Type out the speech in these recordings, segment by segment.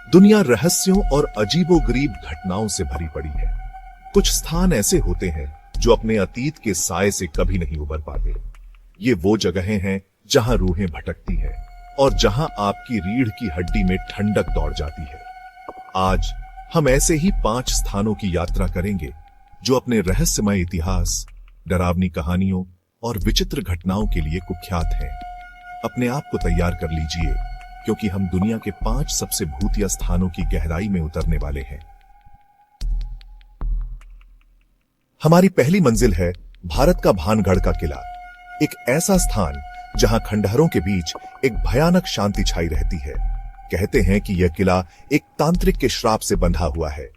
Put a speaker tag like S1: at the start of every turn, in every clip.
S1: दुनिया रहस्यों और अजीबोगरीब घटनाओं से भरी पड़ी है। कुछ स्थान ऐसे होते हैं जो अपने अतीत के साए से कभी नहीं उबर पाते। ये वो जगहें हैं जहां रूहें भटकती हैं और जहां आपकी रीढ़ की हड्डी में ठंडक दौड़ जाती है। आज हम ऐसे ही 5 स्थानों की यात्रा करेंगे जो अपने रहस्यमय इतिहास, डरावनी कहानियों और विचित्र घटनाओं के लिए कुख्यात हैं। अपने आप को तैयार कर लीजिए, क्योंकि हम दुनिया के 5 सबसे भूतिया स्थानों की गहराई में उतरने वाले हैं। हमारी पहली मंजिल है भारत का भानगढ़ का किला, एक ऐसा स्थान जहां खंडहरों के बीच एक भयानक शांति छाई रहती है। कहते हैं कि यह किला एक तांत्रिक के श्राप से बंधा हुआ है,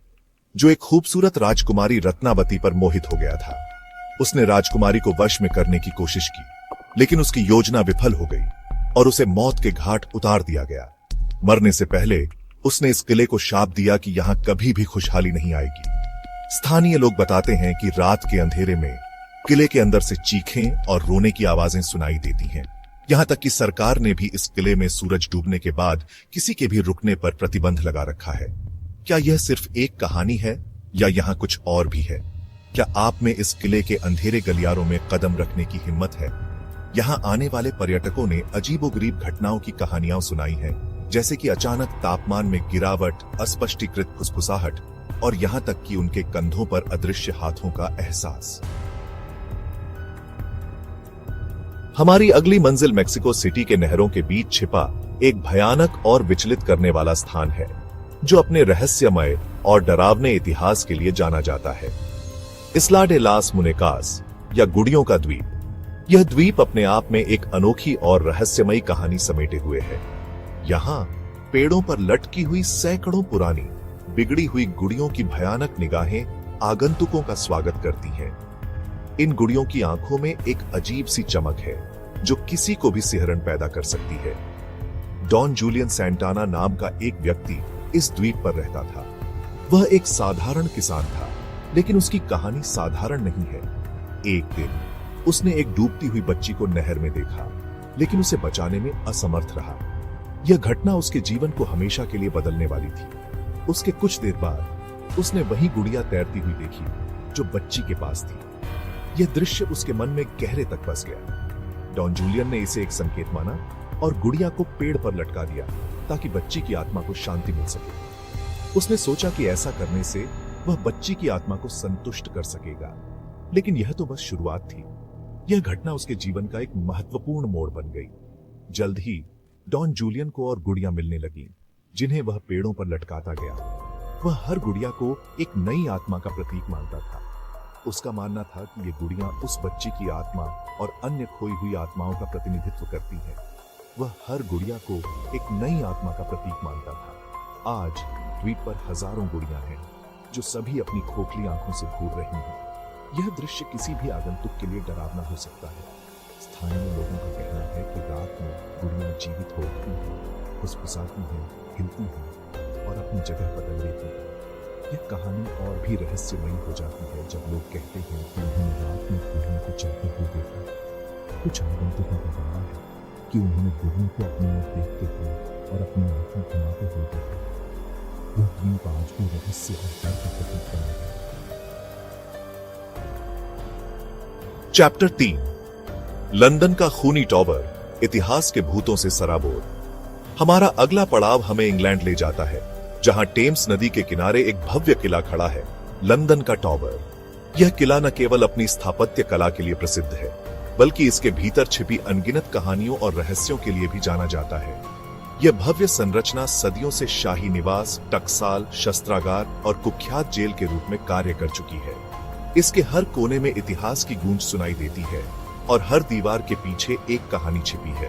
S1: जो एक खूबसूरत राजकुमारी रत्नावती पर मोहित हो गया था। उसने राजकुमारी को वश में करने की कोशिश की, लेकिन उसकी योजना विफल हो गई और उसे मौत के घाट उतार दिया गया। मरने से पहले उसने इस किले को शाप दिया कि यहां कभी भी खुशहाली नहीं आएगी। स्थानीय लोग बताते हैं कि रात के अंधेरे में किले के अंदर से चीखें और रोने की आवाजें सुनाई देती हैं। यहां तक कि सरकार ने भी इस किले में सूरज डूबने के बाद किसी के भी रुकने पर प्रतिबंध लगा रखा है। क्या यह सिर्फ एक कहानी है या यहां कुछ और भी है? क्या आप में इस किले के अंधेरे गलियारों में कदम रखने की हिम्मत है? यहां आने वाले पर्यटकों ने अजीबोगरीब घटनाओं की कहानियां सुनाई हैं, जैसे कि अचानक तापमान में गिरावट, अस्पष्टीकृत फुसफुसाहट और यहां तक कि उनके कंधों पर अदृश्य हाथों का एहसास। हमारी अगली मंजिल मेक्सिको सिटी के नहरों के बीच छिपा एक भयानक और विचलित करने वाला स्थान है, जो अपने रहस्यमय और डरावने इतिहास के लिए जाना जाता है। इस्ला डे लास मुनेकास या गुड़ियों का द्वीप। यह द्वीप अपने आप में एक अनोखी और रहस्यमयी कहानी समेटे हुए है। यहां पेड़ों पर लटकी हुई सैकड़ों पुरानी बिगड़ी हुई गुड़ियों की भयानक निगाहें आगंतुकों का स्वागत करती हैं। इन गुड़ियों की आंखों में एक अजीब सी चमक है जो किसी को भी सिहरन पैदा कर सकती है। डॉन जूलियन सैंटाना नाम का एक व्यक्ति इस द्वीप पर रहता था। वह एक साधारण किसान था, लेकिन उसकी कहानी साधारण नहीं है। एक दिन उसने एक डूबती हुई बच्ची को नहर में देखा, लेकिन उसे बचाने में असमर्थ रहा। यह घटना उसके जीवन को हमेशा के लिए बदलने वाली थी। उसके कुछ देर बाद उसने वही गुड़िया तैरती हुई देखी जो बच्ची के पास थी। यह दृश्य उसके मन में गहरे तक बस गया। डॉन जूलियन ने इसे एक संकेत माना और गुड़िया को पेड़ पर लटका दिया ताकि बच्ची की आत्मा को शांति मिल सके। उसने सोचा कि ऐसा करने से वह बच्ची की आत्मा को संतुष्ट कर सकेगा, लेकिन यह तो बस शुरुआत थी। यह घटना उसके जीवन का एक महत्वपूर्ण मोड़ बन गई। जल्द ही डॉन जूलियन को और गुड़िया मिलने लगी, जिन्हें वह पेड़ों पर लटकाता गया। वह हर गुड़िया को एक नई आत्मा का प्रतीक मानता था। उसका मानना था कि ये गुड़ियां उस बच्ची की आत्मा और अन्य खोई हुई आत्माओं का प्रतिनिधित्व करती हैं। वह हर गुड़िया को एक नई आत्मा का प्रतीक मानता था। आज द्वीप पर हजारों गुड़ियां हैं जो सभी अपनी खोखली आंखों से घूर रही हैं। यह दृश्य किसी भी आगंतुक के लिए डरावना हो सकता है। स्थानीय लोगों का कहना है कि रात में गुड़ियां जीवित होती हैं, फुसफुसाती हैं, हिलती हैं और अपनी जगह बदल लेती हैं। यह कहानी और भी रहस्यमयी हो जाती है जब लोग कहते हैं कि उन्होंने रात में गुड़ियों को चलते हुए देखा। कुछ आगंतुकों का कहना है कि उन्होंने गुड़ियों को अपनी ओर देखते हुए और अपनी आंखें घुमाते हुए देखा। यह द्वीप आज भी रहस्य और डर का प्रतीक बना है। चैप्टर 3, लंदन का खूनी टॉवर, इतिहास के भूतों से सराबोर। हमारा अगला पड़ाव हमें इंग्लैंड ले जाता है, जहां टेम्स नदी के किनारे एक भव्य किला खड़ा है, लंदन का टॉवर। यह किला न केवल अपनी स्थापत्य कला के लिए प्रसिद्ध है, बल्कि इसके भीतर छिपी अनगिनत कहानियों और रहस्यों के लिए भी जाना जाता है। यह भव्य संरचना सदियों से शाही निवास, टकसाल, शस्त्रागार और कुख्यात जेल के रूप में कार्य कर चुकी है। इसके हर कोने में इतिहास की गूंज सुनाई देती है और हर दीवार के पीछे एक कहानी छिपी है।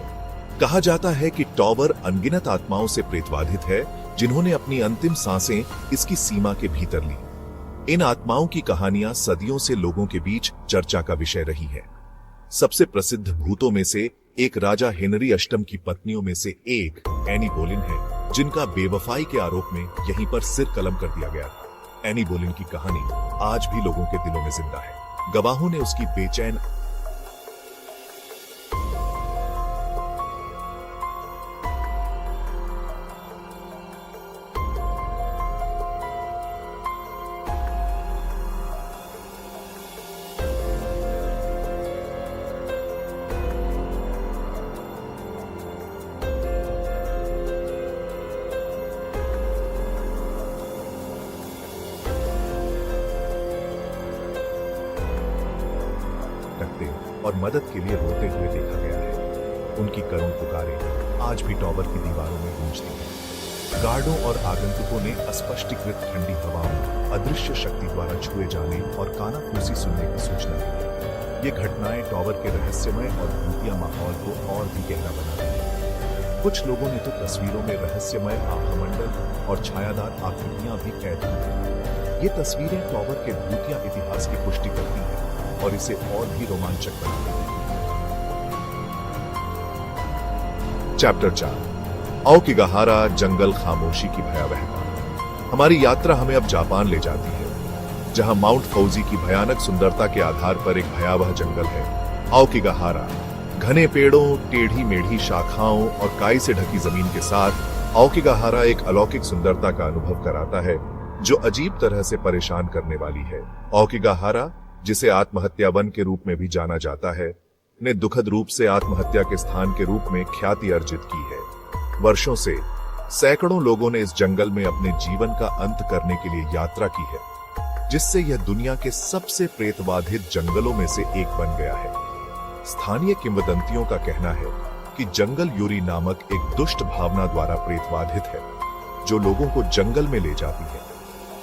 S1: कहा जाता है कि टॉवर अनगिनत आत्माओं से प्रेतवाधित है, जिन्होंने अपनी अंतिम सांसें इसकी सीमा के भीतर ली। इन आत्माओं की कहानियां सदियों से लोगों के बीच चर्चा का विषय रही है। सबसे प्रसिद्ध भूतों में से एक राजा हेनरी अष्टम की पत्नियों में से एक एनी बोलिन है, जिनका बेवफाई के आरोप में यहीं पर सिर कलम कर दिया गया था। एनी बोलिन की कहानी आज भी लोगों के दिलों में जिंदा है। गवाहों ने उसकी बेचैन और मदद के लिए रोते हुए देखा गया है। उनकी करुण पुकारें आज भी टॉवर की दीवारों में गूंजती हैं। गार्डों और आगंतुकों ने अस्पष्टीकृत ठंडी हवाओं, अदृश्य शक्ति द्वारा छुए जाने और कानाफूसी सुनने की सूचना दी। ये घटनाएं टॉवर के रहस्यमय और भूतिया माहौल को और भी गहरा बनाती हैं। कुछ लोगों ने तो तस्वीरों में रहस्यमय आभामंडल और छायादार आकृतियां भी कैद की हैं। ये तस्वीरें टॉवर के भूतिया इतिहास की पुष्टि करती हैं और इसे और भी रोमांचक बनाती हैं। चैप्टर 4 आओकिगाहारा जंगल खामोशी की भयावहता। हमारी यात्रा हमें अब जापान ले जाती है, जहां माउंट फौजी की भयानक सुंदरता के आधार पर एक भयावह जंगल है। आओकिगाहारा घने पेड़ों, टेढ़ी मेढ़ी शाखाओं और काई से ढकी जमीन के साथ आओकिगाहारा एक अलौकिक सुंदरता का अनुभव कराता है जो अजीब तरह से परेशान करने वाली है। आओकिगाहारा, जिसे आत्महत्या वन के रूप में भी जाना जाता है, ने दुखद रूप से आत्महत्या के स्थान के रूप में ख्याति अर्जित की है। वर्षों से सैकड़ों लोगों ने इस जंगल में अपने जीवन का अंत करने के लिए यात्रा की है, जिससे यह दुनिया के सबसे प्रेतबाधित जंगलों में से एक बन गया है। स्थानीय किंवदंतियों का कहना है कि जंगल यूरी नामक एक दुष्ट भावना द्वारा प्रेतबाधित है, जो लोगों को जंगल में ले जाती है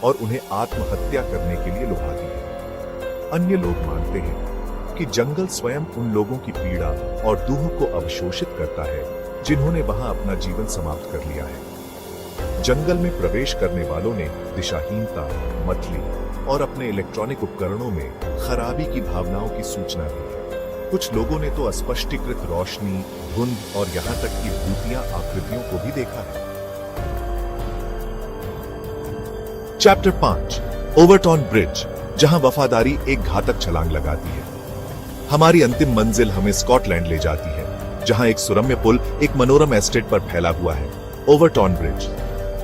S1: और उन्हें आत्महत्या करने के लिए लुभाती है। अन्य लोग मानते हैं कि जंगल स्वयं उन लोगों की पीड़ा और दुख को अवशोषित करता है जिन्होंने वहां अपना जीवन समाप्त कर लिया है। जंगल में प्रवेश करने वालों ने दिशाहीनता, मतली और अपने इलेक्ट्रॉनिक उपकरणों में खराबी की भावनाओं की सूचना दी है। कुछ लोगों ने तो अस्पष्टीकृत रोशनी, धुंध और यहां तक कि भूतिया आकृतियों को भी देखा है। चैप्टर 5 ओवरटॉन ब्रिज, जहां वफादारी एक घातक छलांग लगाती है। हमारी अंतिम मंजिल हमें स्कॉटलैंड ले जाती है, जहां एक सुरम्य पुल एक मनोरम एस्टेट पर फैला हुआ है, ओवरटॉन ब्रिज।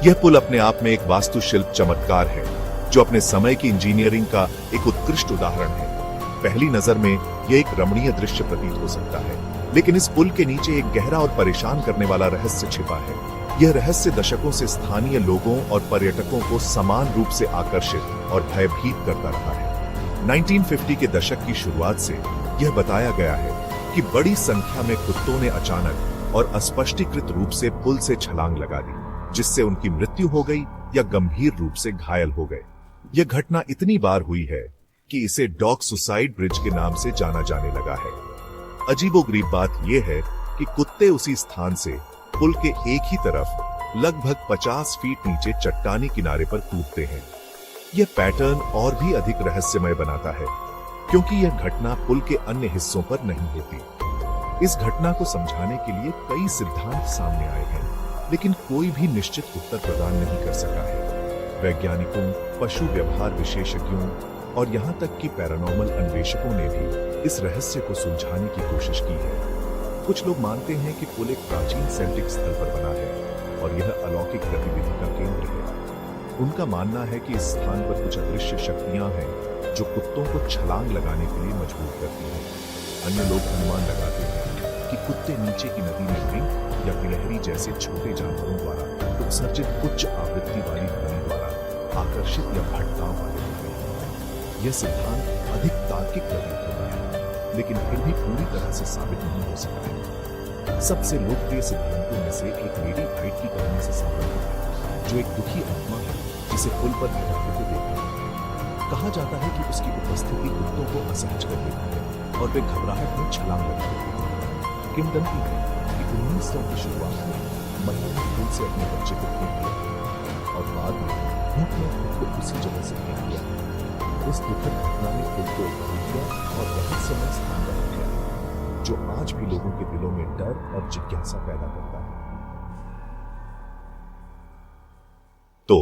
S1: यह पुल अपने आप में एक वास्तुशिल्प चमत्कार है, जो अपने समय की इंजीनियरिंग का एक उत्कृष्ट उदाहरण है। पहली नजर में यह एक रमणीय दृश्य प्रतीत हो सकता है, लेकिन इस पुल के नीचे एक गहरा और परेशान करने वाला रहस्य छिपा है। यह रहस्य दशकों से स्थानीय लोगों और पर्यटकों को समान रूप से आकर्षित और भयभीत करता रहा है। 1950 के दशक की शुरुआत से यह बताया गया है कि बड़ी संख्या में कुत्तों ने अचानक और अस्पष्टीकृत रूप से पुल से छलांग लगा दी, जिससे उनकी मृत्यु हो गई या गंभीर रूप से घायल हो गए। यह घटना इतनी बार हुई है कि इसे डॉग सुसाइड ब्रिज के नाम से जाना जाने लगा है। अजीबोगरीब बात यह है कि कुत्ते उसी स्थान से पुल के एक ही तरफ लगभग 50 फीट नीचे चट्टानी किनारे पर कूदते हैं। यह पैटर्न और भी अधिक रहस्यमय बनाता है, क्योंकि यह घटना पुल के अन्य हिस्सों पर नहीं होती। इस घटना को समझाने के लिए कई सिद्धांत सामने आए हैं, लेकिन कोई भी निश्चित उत्तर प्रदान नहीं कर सका है। वैज्ञानिकों, पशु व्यवहार विशेषज्ञों और यहां तक कि पैरानॉर्मल अन्वेषकों ने भी इस रहस्य को सुलझाने की कोशिश की है। कुछ लोग मानते हैं कि पुल एक प्राचीन सेल्टिक स्थल पर बना है और यह अलौकिक गतिविधि का केंद्र है। उनका मानना है कि इस स्थान पर कुछ अदृश्य शक्तियां हैं जो कुत्तों को छलांग लगाने के लिए मजबूर करती हैं। अन्य लोग अनुमान लगाते हैं कि कुत्ते नीचे की नदी में मिंक या गिलहरी जैसे छोटे जानवरों द्वारा उत्सर्जित उच्च आवृत्ति वाली ध्वनि द्वारा आकर्षित या भटकाव वाले होते हैं। यह सिद्धांत अधिक तार्किक प्रतीत होता है, लेकिन फिर भी पूरी तरह से साबित नहीं हो सका है। सबसे लोकप्रिय सिद्धांतों में से एक लेडी हाइट की कहानी से संबंधित है, जो एक दुखी आत्मा है जिसे पुल पर भटकते हुए देखा है। कहा जाता है कि उसकी उपस्थिति कुत्तों को असहज कर देती है और वे घबराहट में छलांग लगा देते हैं। किंवदंती है कि 1900 की शुरुआत में महिला ने पुल से अपने बच्चे को फेंक दिया और बाद में भूख ने खुद को उसी जगह से फेंक दिया। इस दुखद घटना ने पुल को एक भूतिया और रहस्यमय स्थान बना दिया, जो आज भी लोगों के दिलों में डर और जिज्ञासा पैदा करता है। तो